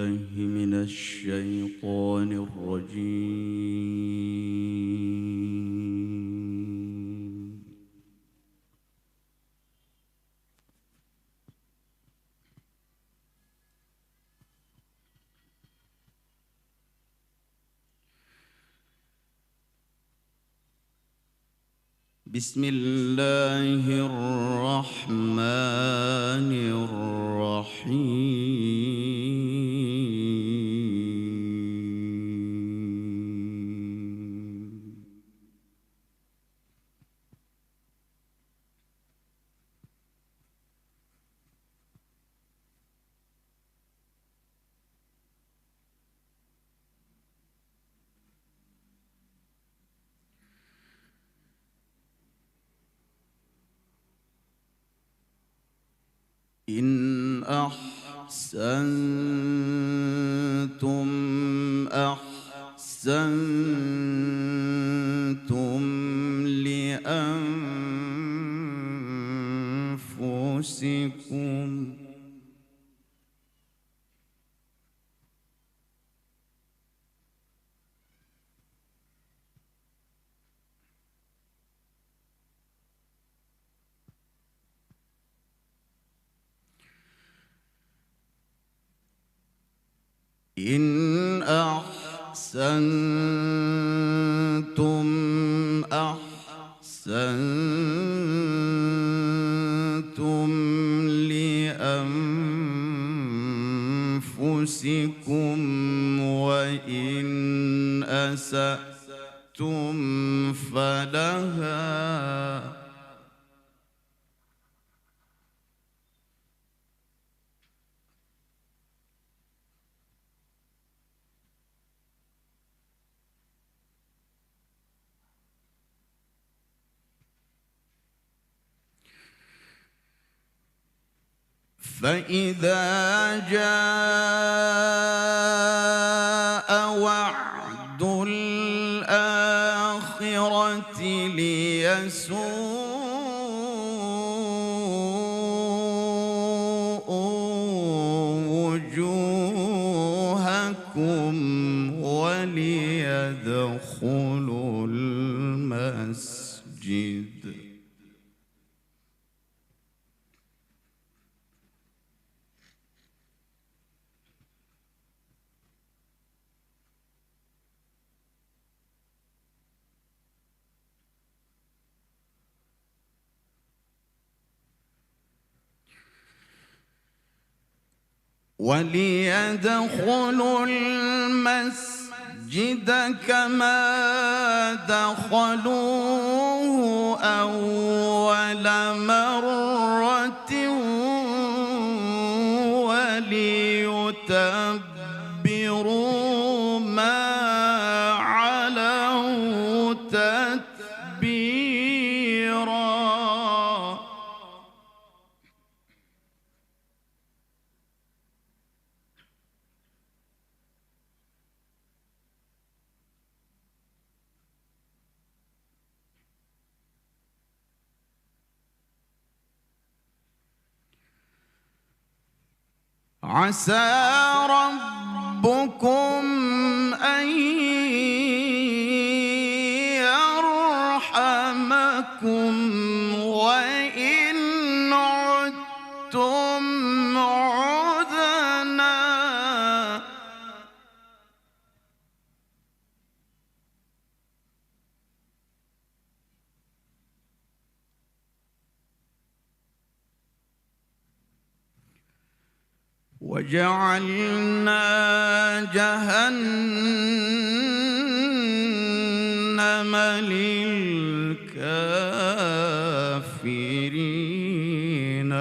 بالله من الشيطان الرجيم. بسم الله الرحمن الرحيم. إن أحسنتم أحسنتم لأنفسكم إن أحسنتم أحسنتم لأنفسكم وإن أسأتم فلها فإذا جاء وعد الآخرة ليسوءوا وجوهكم وليدخلوا المسجد كما دخلوه أول مرة وليتبروا ما علوا تتبيرا. عسى ربكم أن يرحمكم وإن عدتم عدنا وجعلنا جهنم للكافرين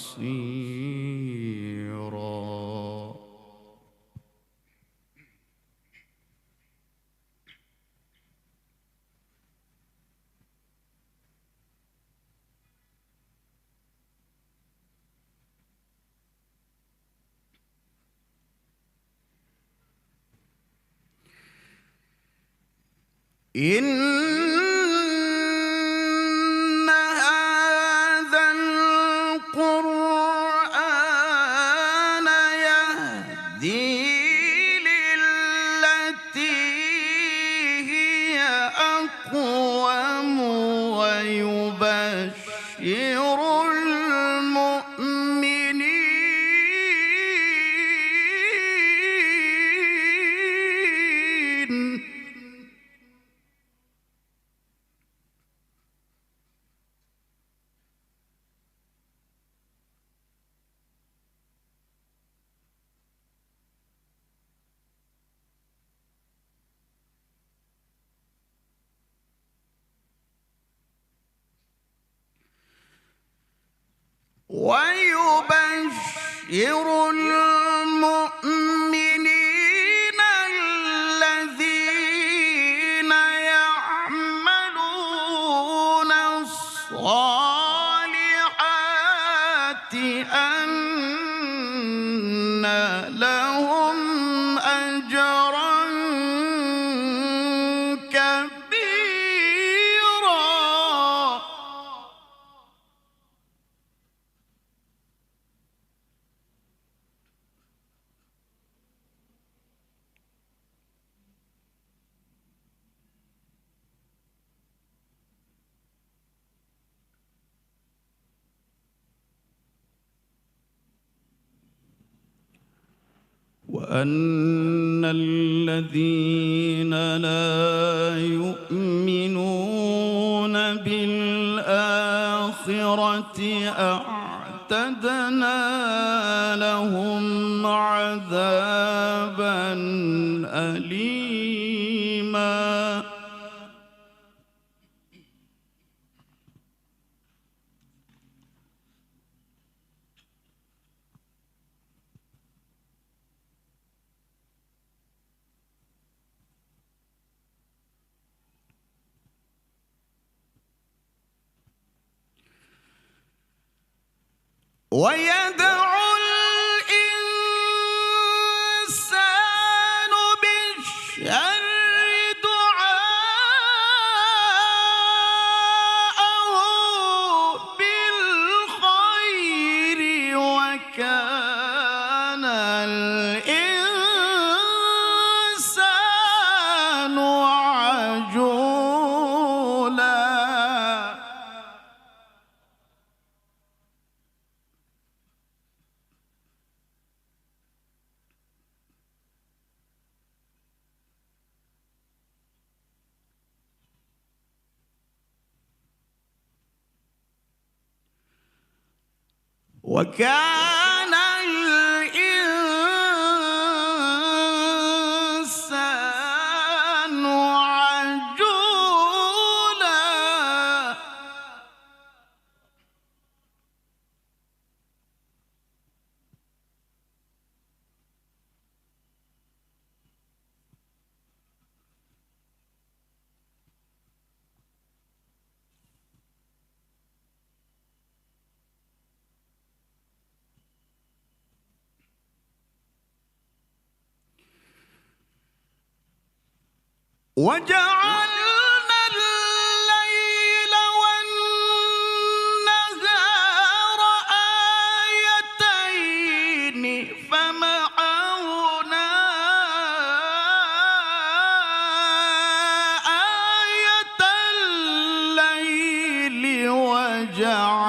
حصيرا. إن هذا القرآن المؤمنين الذين يعملون الصالحات أن لهم أجرا كبيرا. وأن الذين لا يؤمنون بالآخرة أعتدنا لهم عذابا أليما. ويدعو الإنسان بالشر دعاءه بالخير وكان الإنسان عجولا. وكان الإنسان عجولا. وجعلنا الليل والنهار آيتين فمحونا آية الليل وجعلنا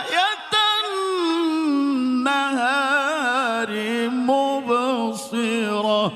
آية النهار مبصرة.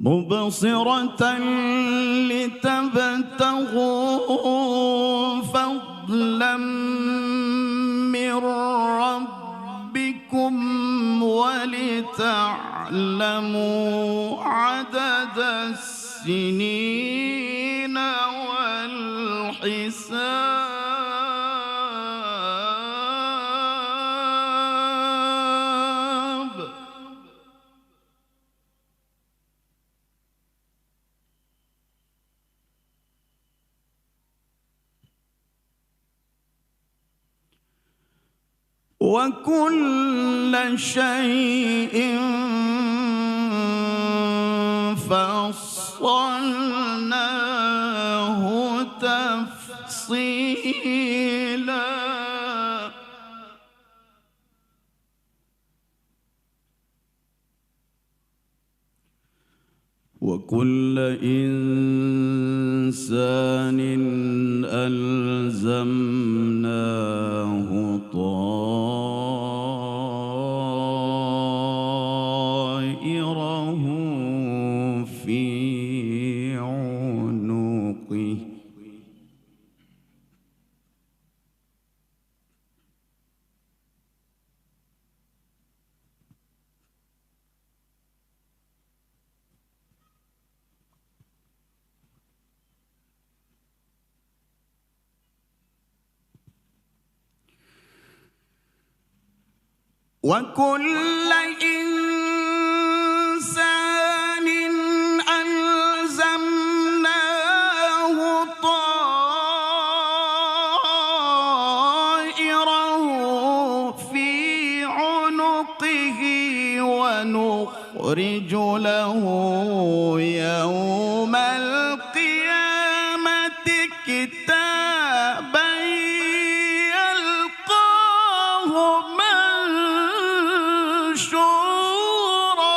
مبصرة لتبتغوا فضلا من ربكم ولتعلموا عدد السنين والحساب. وكل شيء فصلناه تفصيلا. وكل إنسان ألزمناه طائره في عنقه وكل إنسان ألزمناه طائره في عنقه ونخرج له يوم القيامة كتابا يلقاه منشورا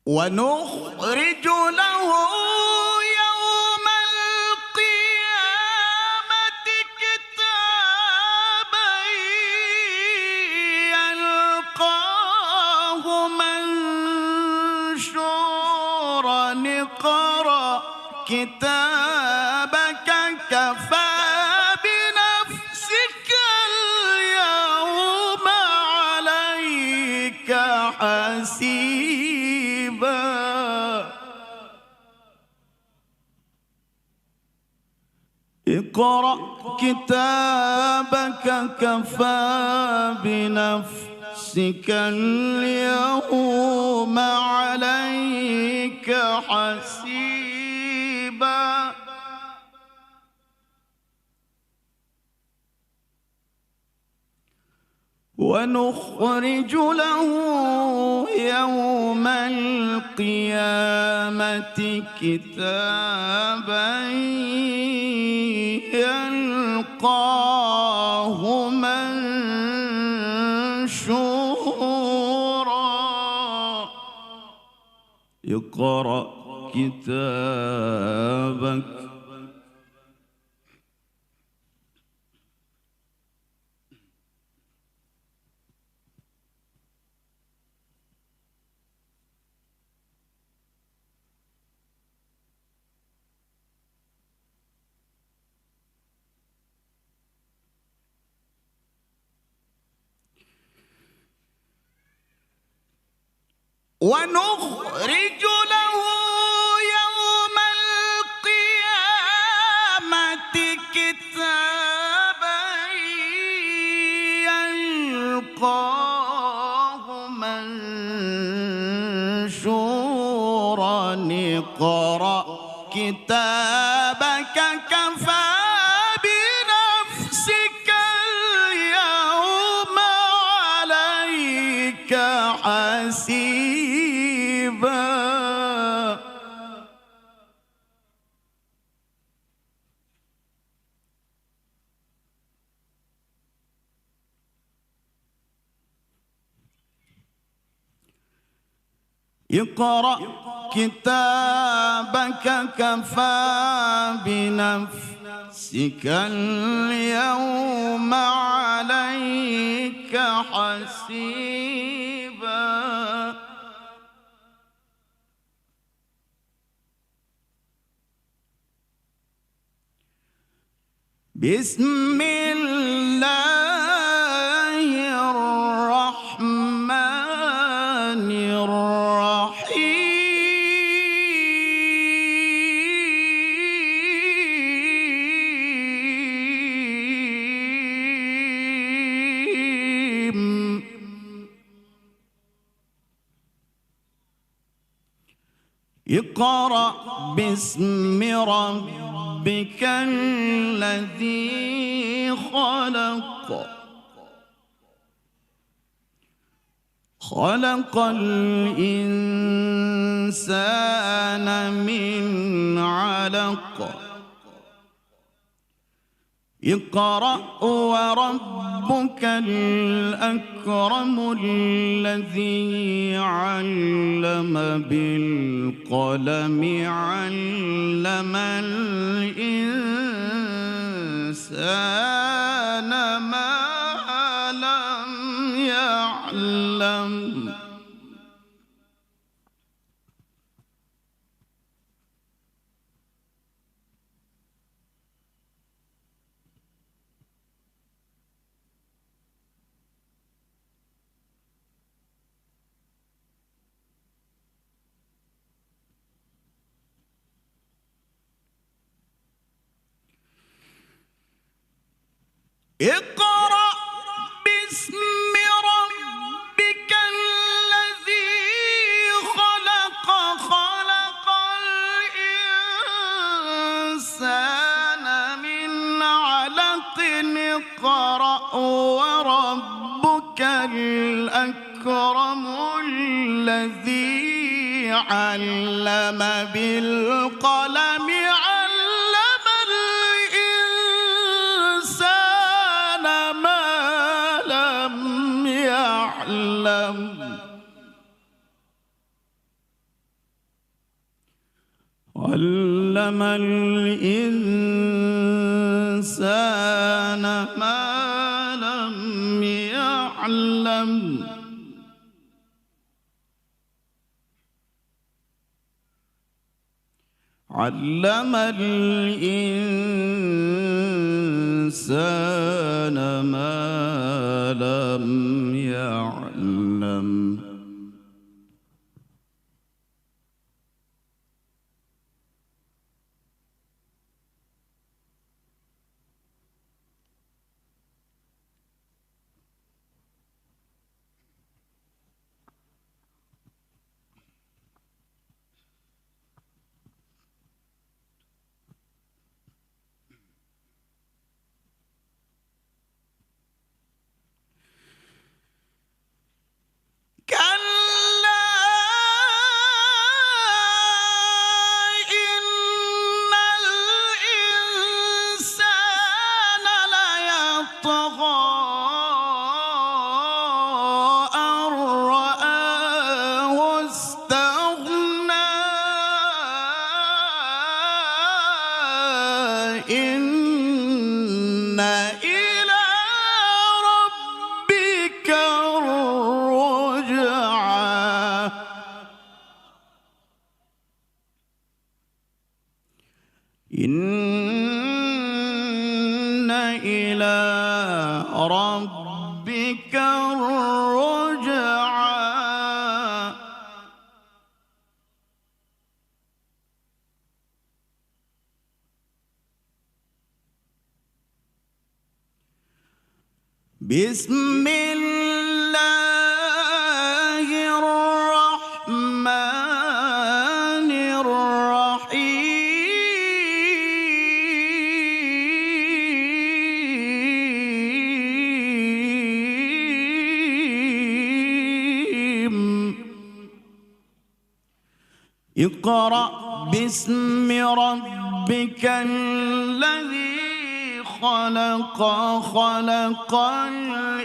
ونخرج له يوم القيامة كتابا يلقاه منشورا اقرأ كتابك كفى بنفسك اليوم عليك حسيبا اقرأ كتابك كفى بنفسك اليوم عليك حسيبا ونخرج له يوم القيامة كتابا يلقاه منشورا اقرأ كتابك ونخرج له يوم القيامة كتابا يلقاه منشورا اقرأ كتابك كفى بنفسك اليوم عليك حسيبا اقرأ كتابك كفى بنفسك اليوم عليك حسيبا بسم الله الرحمن الرحيم اقرأ باسم ربك الذي خلق خلق الإنسان من علق اقرأ وربك الأكرم الذي علم بالقلم علم الإنسان ما لم يعلم اقرأ باسم ربك الذي خلق خلق الإنسان من علق اقرأ وربك الأكرم الذي علم بالقلم علم الإنسان ما لم يعلم علم الإنسان ما لم يعلم إن إلى ربك الرجعى إن إلى ربك الرجعى بسم الله الرحمن الرحيم اقرأ باسم ربك الذي خلق خلق الإنسان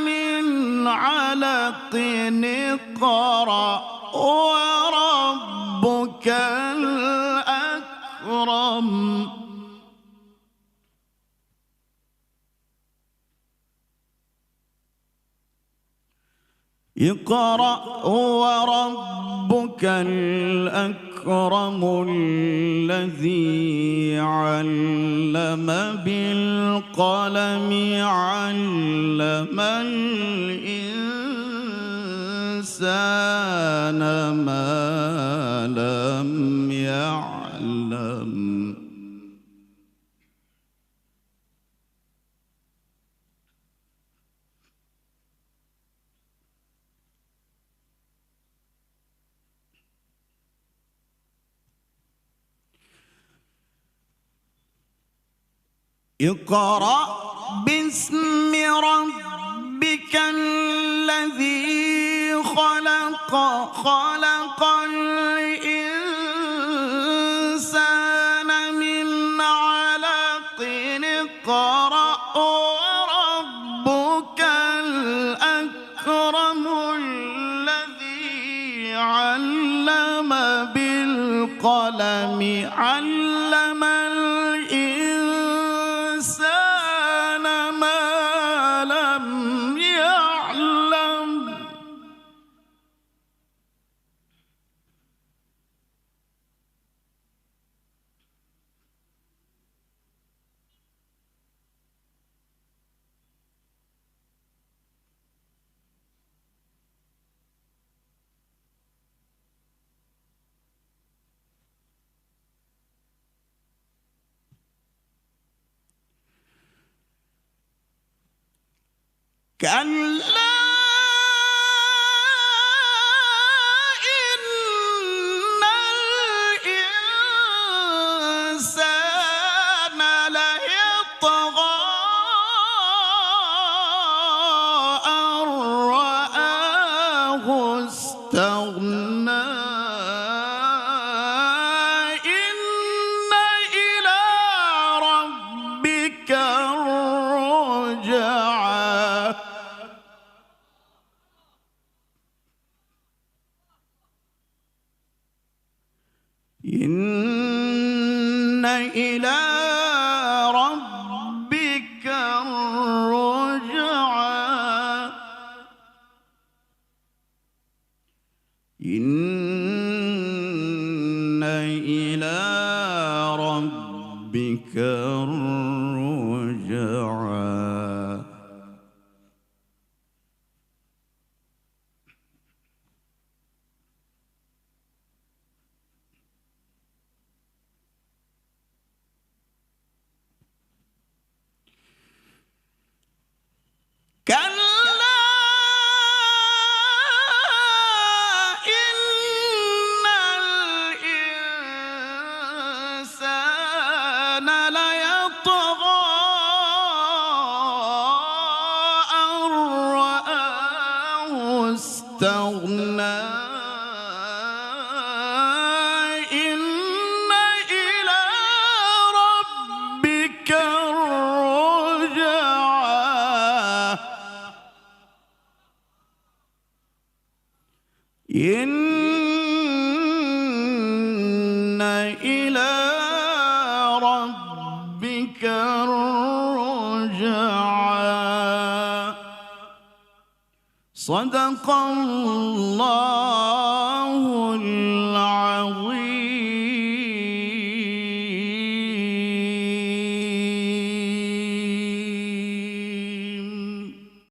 من علق اقرأ وربك الأكرم اقرأ وربك الأكرم الذي علم بالقلم علم الإنسان ما لم يعلم اقرأ باسم ربك خلق الإنسان من علق اقرأ وربك الأكرم الذي علم بالقلم علم الإنسان ما لم يعلم. كلا إن الإنسان ليطغى أن رآه استغنى إن إلى ربك الرجعى. إن إلى ربك الرجعى إن إلى ربك الرجعى. كلا إن الإنسان ليطغى أن رآه استغنى إن إلى ربك الرجعى إن إلى ربك الرجعى. صدق الله